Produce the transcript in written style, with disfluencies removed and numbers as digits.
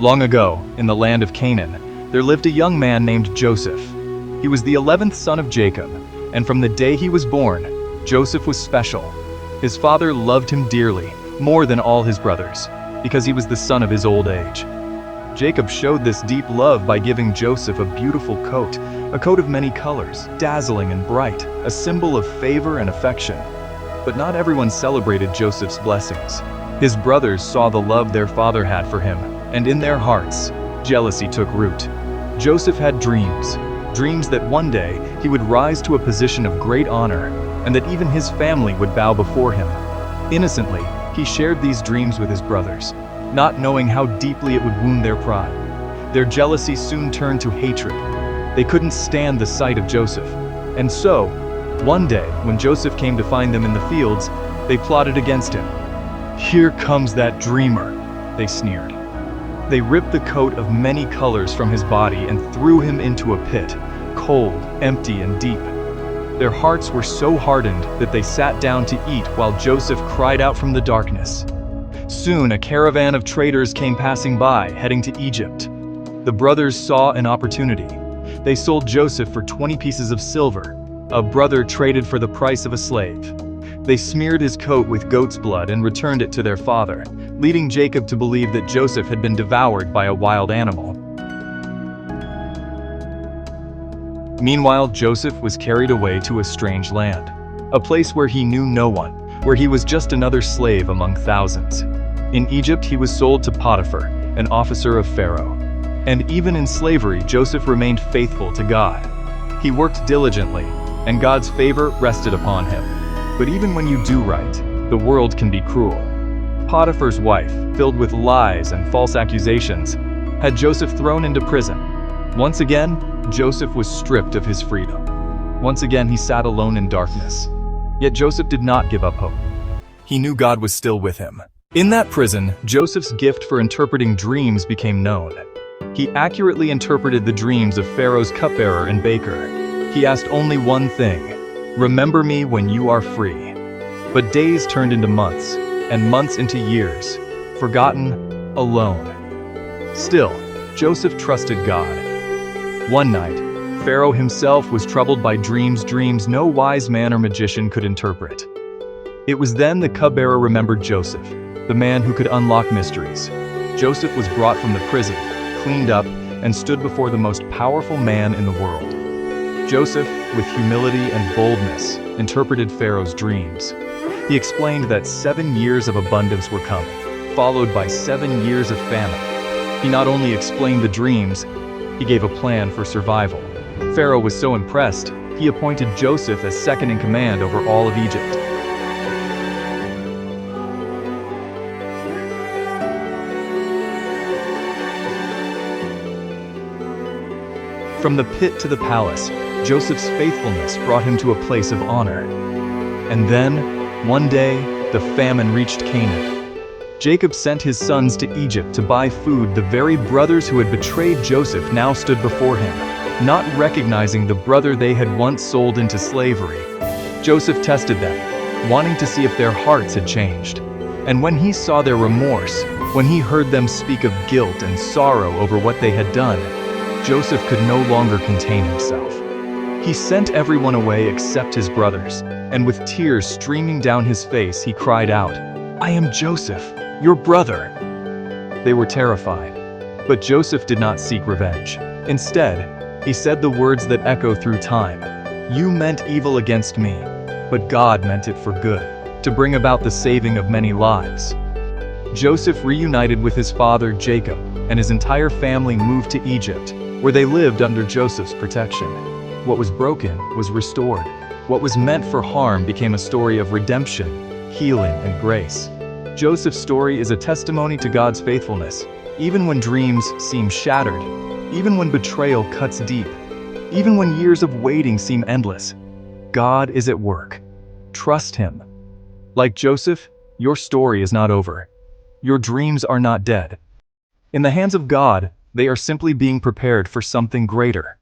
Long ago, in the land of Canaan, there lived a young man named Joseph. He was the 11th son of Jacob, and from the day he was born, Joseph was special. His father loved him dearly, more than all his brothers, because he was the son of his old age. Jacob showed this deep love by giving Joseph a beautiful coat, a coat of many colors, dazzling and bright, a symbol of favor and affection. But not everyone celebrated Joseph's blessings. His brothers saw the love their father had for him, and in their hearts, jealousy took root. Joseph had dreams that one day he would rise to a position of great honor, and that even his family would bow before him. Innocently, he shared these dreams with his brothers, not knowing how deeply it would wound their pride. Their jealousy soon turned to hatred. They couldn't stand the sight of Joseph. And so, one day, when Joseph came to find them in the fields, they plotted against him. "Here comes that dreamer," they sneered. They ripped the coat of many colors from his body and threw him into a pit, cold, empty, and deep. Their hearts were so hardened that they sat down to eat while Joseph cried out from the darkness. Soon a caravan of traders came passing by, heading to Egypt. The brothers saw an opportunity. They sold Joseph for 20 pieces of silver. A brother traded for the price of a slave. They smeared his coat with goat's blood and returned it to their father, leading Jacob to believe that Joseph had been devoured by a wild animal. Meanwhile, Joseph was carried away to a strange land, a place where he knew no one, where he was just another slave among thousands. In Egypt, he was sold to Potiphar, an officer of Pharaoh. And even in slavery, Joseph remained faithful to God. He worked diligently, and God's favor rested upon him. But even when you do right, the world can be cruel. Potiphar's wife, filled with lies and false accusations, had Joseph thrown into prison. Once again, Joseph was stripped of his freedom. Once again, he sat alone in darkness. Yet Joseph did not give up hope. He knew God was still with him. In that prison, Joseph's gift for interpreting dreams became known. He accurately interpreted the dreams of Pharaoh's cupbearer and baker. He asked only one thing: "Remember me when you are free." But days turned into months, and months into years, forgotten, alone. Still, Joseph trusted God. One night, Pharaoh himself was troubled by dreams no wise man or magician could interpret. It was then the cupbearer remembered Joseph, the man who could unlock mysteries. Joseph was brought from the prison, cleaned up, and stood before the most powerful man in the world. Joseph, with humility and boldness, interpreted Pharaoh's dreams. He explained that 7 years of abundance were coming, followed by 7 years of famine. He not only explained the dreams, he gave a plan for survival. Pharaoh was so impressed, he appointed Joseph as second in command over all of Egypt. From the pit to the palace, Joseph's faithfulness brought him to a place of honor. And then, one day, the famine reached Canaan. Jacob sent his sons to Egypt to buy food. The very brothers who had betrayed Joseph now stood before him, not recognizing the brother they had once sold into slavery. Joseph tested them, wanting to see if their hearts had changed. And when he saw their remorse, when he heard them speak of guilt and sorrow over what they had done, Joseph could no longer contain himself. He sent everyone away except his brothers, and with tears streaming down his face, he cried out, "I am Joseph, your brother." They were terrified. But Joseph did not seek revenge. Instead, he said the words that echo through time: "You meant evil against me, but God meant it for good, to bring about the saving of many lives." Joseph reunited with his father Jacob, and his entire family moved to Egypt, where they lived under Joseph's protection. What was broken was restored. What was meant for harm became a story of redemption, healing, and grace. Joseph's story is a testimony to God's faithfulness, even when dreams seem shattered, even when betrayal cuts deep, even when years of waiting seem endless. God is at work. Trust Him. Like Joseph, your story is not over. Your dreams are not dead. In the hands of God, they are simply being prepared for something greater.